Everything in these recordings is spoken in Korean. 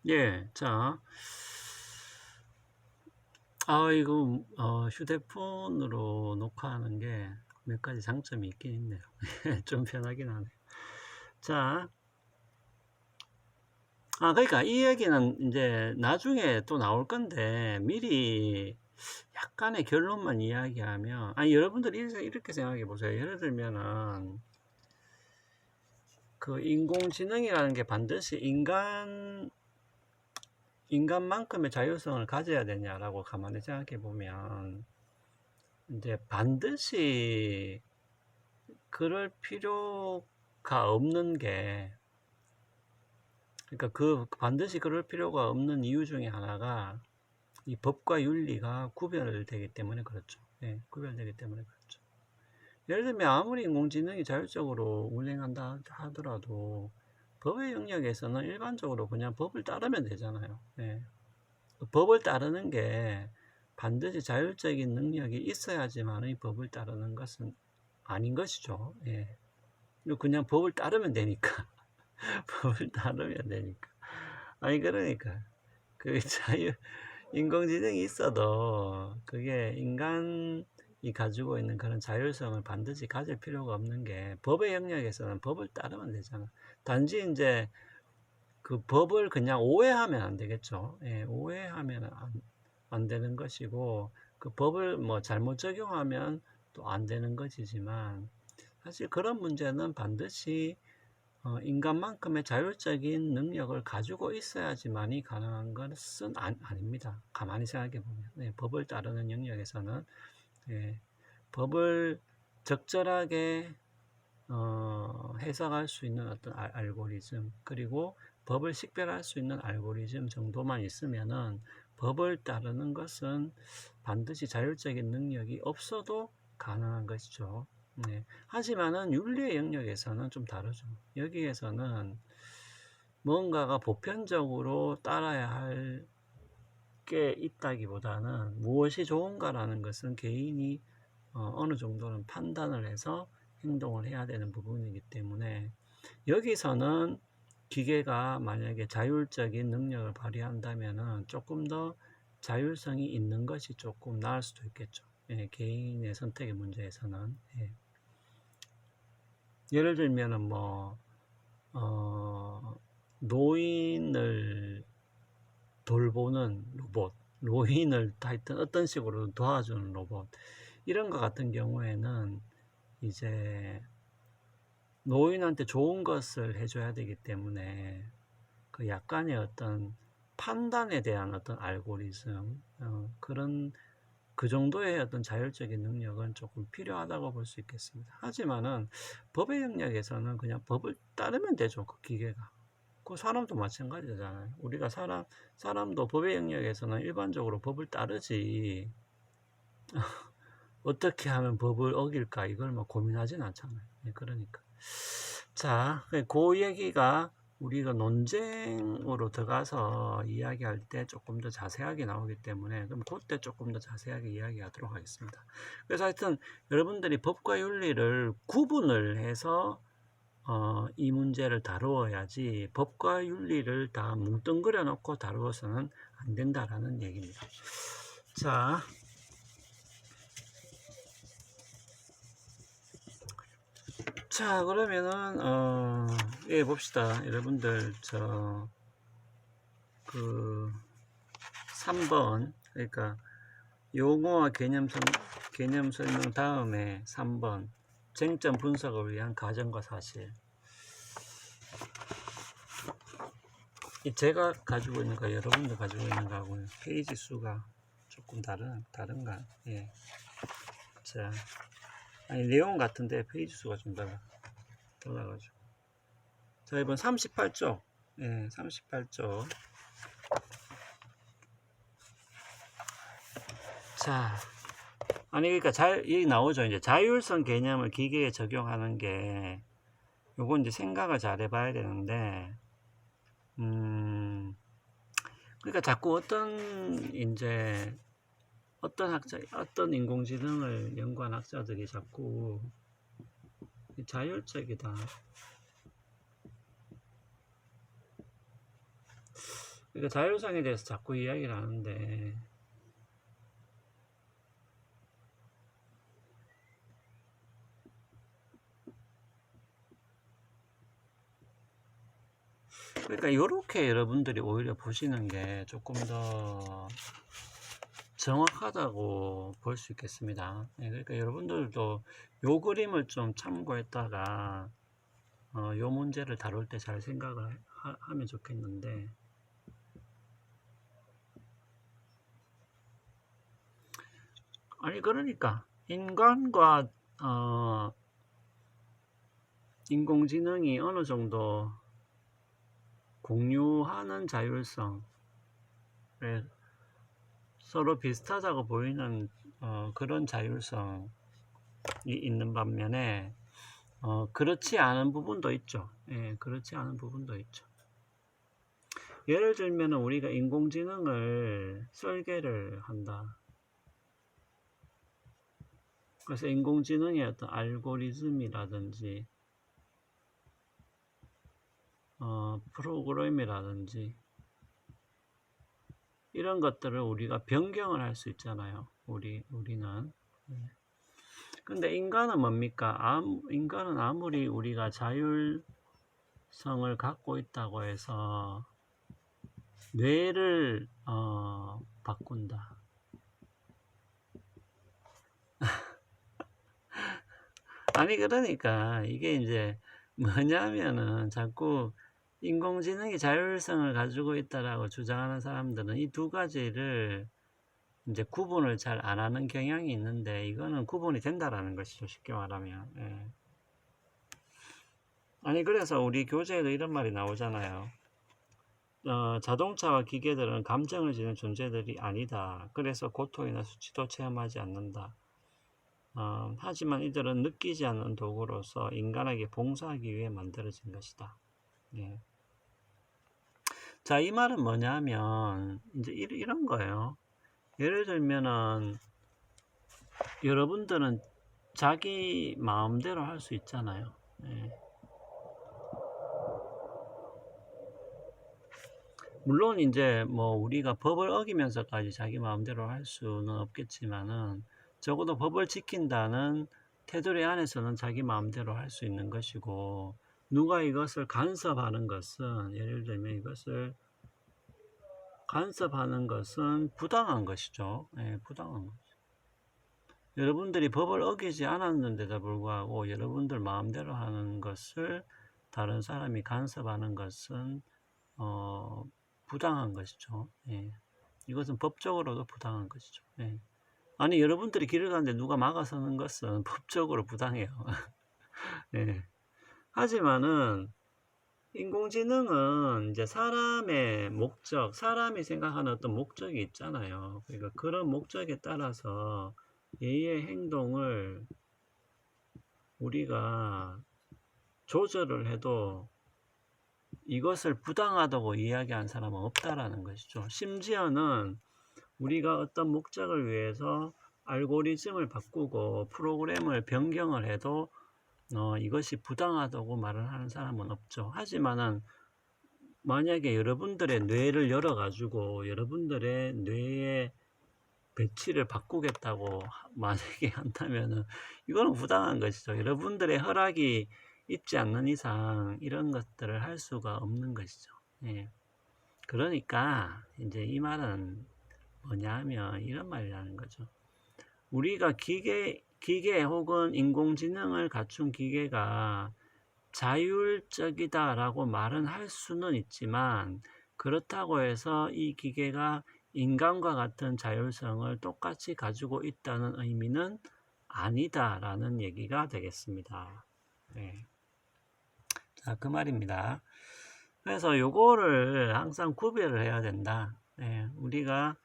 예, 자, 이거, 휴대폰으로 녹화하는 게 몇 가지 장점이 있긴 있네요. 좀 편하긴 하네. 자, 그러니까 이 얘기는 이제 나중에 또 나올 건데, 미리 약간의 결론만 이야기하면, 여러분들이 이렇게 생각해 보세요. 예를 들면은, 그 인공지능이라는 게 반드시 인간만큼의 자율성을 가져야 되냐라고 가만히 생각해 보면, 이제 반드시 그럴 필요가 없는 게, 그러니까 반드시 그럴 필요가 없는 이유 중에 하나가 이 법과 윤리가 구별되기 때문에 그렇죠. 예, 구별되기 때문에 그렇죠. 예를 들면 아무리 인공지능이 자율적으로 운행한다 하더라도 법의 영역에서는 일반적으로 그냥 법을 따르면 되잖아요. 예. 법을 따르는 게 반드시 자율적인 능력이 있어야지만 이 법을 따르는 것은 아닌 것이죠. 예. 그냥 법을 따르면 되니까. 법을 따르면 되니까. 그러니까. 그 인공지능이 있어도 그게 인간이 가지고 있는 그런 자율성을 반드시 가질 필요가 없는 게 법의 영역에서는 법을 따르면 되잖아. 단지 이제 그 법을 그냥 오해하면 안 되겠죠. 예, 오해하면 안 되는 것이고, 그 법을 뭐 잘못 적용하면 또 안 되는 것이지만, 사실 그런 문제는 반드시 인간만큼의 자율적인 능력을 가지고 있어야지만이 가능한 것은 아닙니다. 가만히 생각해 보면. 네, 법을 따르는 영역에서는, 예, 법을 적절하게 해석할 수 있는 어떤 알고리즘, 그리고 법을 식별할 수 있는 알고리즘 정도만 있으면은 법을 따르는 것은 반드시 자율적인 능력이 없어도 가능한 것이죠. 네. 하지만은 윤리의 영역에서는 좀 다르죠. 여기에서는 뭔가가 보편적으로 따라야 할 게 있다기보다는 무엇이 좋은가라는 것은 개인이 어느 정도는 판단을 해서 행동을 해야 되는 부분이기 때문에, 여기서는 기계가 만약에 자율적인 능력을 발휘한다면은 조금 더 자율성이 있는 것이 조금 나을 수도 있겠죠. 예, 개인의 선택의 문제에서는. 예. 예를 들면은 노인을 돌보는 로봇, 노인을 하여튼 어떤 식으로 도와주는 로봇, 이런 것 같은 경우에는 이제 노인한테 좋은 것을 해줘야 되기 때문에 그 약간의 어떤 판단에 대한 어떤 알고리즘, 그런 그 정도의 어떤 자율적인 능력은 조금 필요하다고 볼 수 있겠습니다. 하지만은 법의 영역에서는 그냥 법을 따르면 되죠. 그 기계가. 그 사람도 마찬가지잖아요. 우리가 사람도 법의 영역에서는 일반적으로 법을 따르지, 어떻게 하면 법을 어길까 이걸 뭐 고민하진 않잖아요. 예, 그러니까. 자, 그 얘기가 우리가 논쟁으로 들어가서 이야기할 때 조금 더 자세하게 나오기 때문에, 그럼 그때 조금 더 자세하게 이야기하도록 하겠습니다. 그래서 하여튼 여러분들이 법과 윤리를 구분을 해서 이 문제를 다루어야지, 법과 윤리를 다 뭉뚱그려 놓고 다루어서는 안 된다라는 얘기입니다. 자, 그러면은 예, 봅시다. 여러분들 그 3번, 그러니까 용어와 개념 설명 다음에 3번 쟁점 분석을 위한 가정과 사실. 제가 가지고 있는 거, 여러분들 가지고 있는 거하고 페이지 수가 조금 다른가? 예. 자, 내용 같은데 페이지 수가 좀 달라가지고. 자, 이번 38쪽. 예, 38쪽. 자, 그러니까 여기 나오죠. 이제 자율성 개념을 기계에 적용하는 게, 요거 이제 생각을 잘 해봐야 되는데, 그러니까 자꾸 어떤 인공지능을 연구한 학자들이 자꾸 자율적이다, 그러니까 자율성에 대해서 자꾸 이야기를 하는데, 그러니까 이렇게 여러분들이 오히려 보시는 게 조금 더 정확하다고 볼 수 있겠습니다. 그러니까 여러분들도 요 그림을 좀 참고했다가 요 문제를 다룰 때 잘 생각을 하면 좋겠는데, 아니 그러니까 인간과 인공지능이 어느 정도 공유하는 자율성, 서로 비슷하다고 보이는 그런 자율성이 있는 반면에 그렇지 않은 부분도 있죠. 예, 그렇지 않은 부분도 있죠. 예를 들면 우리가 인공지능을 설계를 한다. 그래서 인공지능의 어떤 알고리즘이라든지 프로그램이라든지 이런 것들을 우리가 변경을 할 수 있잖아요. 우리는. 근데 인간은 뭡니까? 인간은 아무리 우리가 자율성을 갖고 있다고 해서 뇌를 바꾼다. 아니 그러니까 이게 이제 뭐냐면은 자꾸 인공지능이 자율성을 가지고 있다라고 주장하는 사람들은 이 두 가지를 이제 구분을 잘 안 하는 경향이 있는데, 이거는 구분이 된다라는 것이죠. 쉽게 말하면. 예. 아니 그래서 우리 교재에도 이런 말이 나오잖아요. 자동차와 기계들은 감정을 지닌 존재들이 아니다. 그래서 고통이나 수치도 체험하지 않는다. 하지만 이들은 느끼지 않는 도구로서 인간에게 봉사하기 위해 만들어진 것이다. 예. 자, 이 말은 뭐냐면 이제 이런 거예요. 예를 들면은 여러분들은 자기 마음대로 할 수 있잖아요. 예. 물론 이제 뭐 우리가 법을 어기면서까지 자기 마음대로 할 수는 없겠지만은 적어도 법을 지킨다는 테두리 안에서는 자기 마음대로 할 수 있는 것이고, 누가 이것을 간섭하는 것은, 예를 들면 이것을 간섭하는 것은 부당한 것이죠. 예, 부당한 것이죠. 여러분들이 법을 어기지 않았는데도 불구하고 여러분들 마음대로 하는 것을 다른 사람이 간섭하는 것은 부당한 것이죠. 예. 이것은 법적으로도 부당한 것이죠. 예. 아니 여러분들이 길을 가는데 누가 막아서는 것은 법적으로 부당해요. 예. 하지만은 인공지능은 이제 사람의 목적, 사람이 생각하는 어떤 목적이 있잖아요. 그러니까 그런 목적에 따라서 얘의 행동을 우리가 조절을 해도 이것을 부당하다고 이야기한 사람은 없다라는 것이죠. 심지어는 우리가 어떤 목적을 위해서 알고리즘을 바꾸고 프로그램을 변경을 해도 이것이 부당하다고 말을 하는 사람은 없죠. 하지만은 만약에 여러분들의 뇌를 열어가지고 여러분들의 뇌의 배치를 바꾸겠다고 만약에 한다면은 이거는 부당한 것이죠. 여러분들의 허락이 있지 않는 이상 이런 것들을 할 수가 없는 것이죠. 예. 그러니까 이제 이 말은 뭐냐면 이런 말이라는 거죠. 우리가 기계 혹은 인공지능을 갖춘 기계가 자율적이다라고 말은 할 수는 있지만, 그렇다고 해서 이 기계가 인간과 같은 자율성을 똑같이 가지고 있다는 의미는 아니다라는 얘기가 되겠습니다. 네. 자, 그 말입니다. 그래서 요거를 항상 구별을 해야 된다. 네, 우리가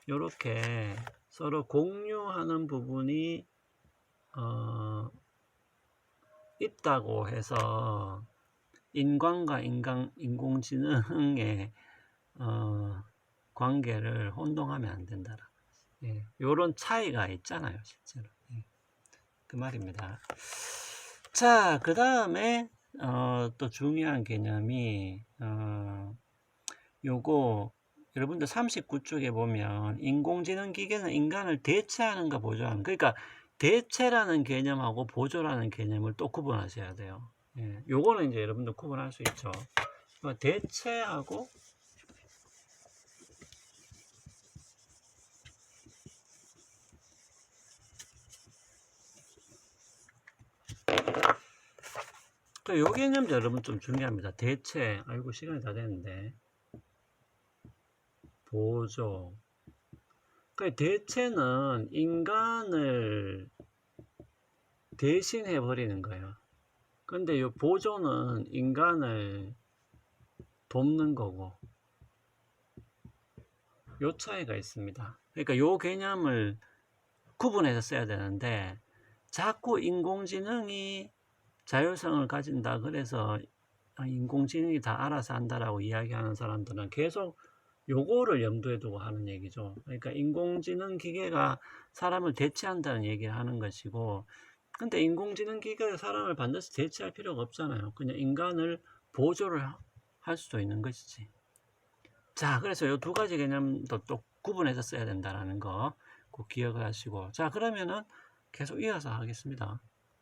이렇게 서로 공유하는 부분이 있다고 해서 인간과 인공지능의 관계를 혼동하면 안 된다. 예, 요런 차이가 있잖아요, 실제로. 예, 그 말입니다. 자, 그 다음에 또 중요한 개념이 요거 여러분들 39쪽에 보면 인공지능 기계는 인간을 대체하는가 보조하는, 그러니까 대체라는 개념하고 보조라는 개념을 또 구분하셔야 돼요. 예, 요거는 이제 여러분들 구분할 수 있죠. 대체하고 또 요 개념도 여러분 좀 중요합니다. 대체, 아이고 시간이 다 됐는데, 보조. 그 대체는 인간을 대신해 버리는 거예요. 근데 요 보조는 인간을 돕는 거고, 요 차이가 있습니다. 그러니까 요 개념을 구분해서 써야 되는데, 자꾸 인공지능이 자율성을 가진다 그래서 인공지능이 다 알아서 한다라고 이야기하는 사람들은 계속 요거를 염두에 두고 하는 얘기죠. 그러니까 인공지능 기계가 사람을 대체한다는 얘기를 하는 것이고, 근데 인공지능 기계가 사람을 반드시 대체할 필요가 없잖아요. 그냥 인간을 보조를 할 수도 있는 것이지. 자, 그래서 요 두 가지 개념도 또 구분해서 써야 된다는 거 꼭 기억을 하시고, 자, 그러면은 계속 이어서 하겠습니다.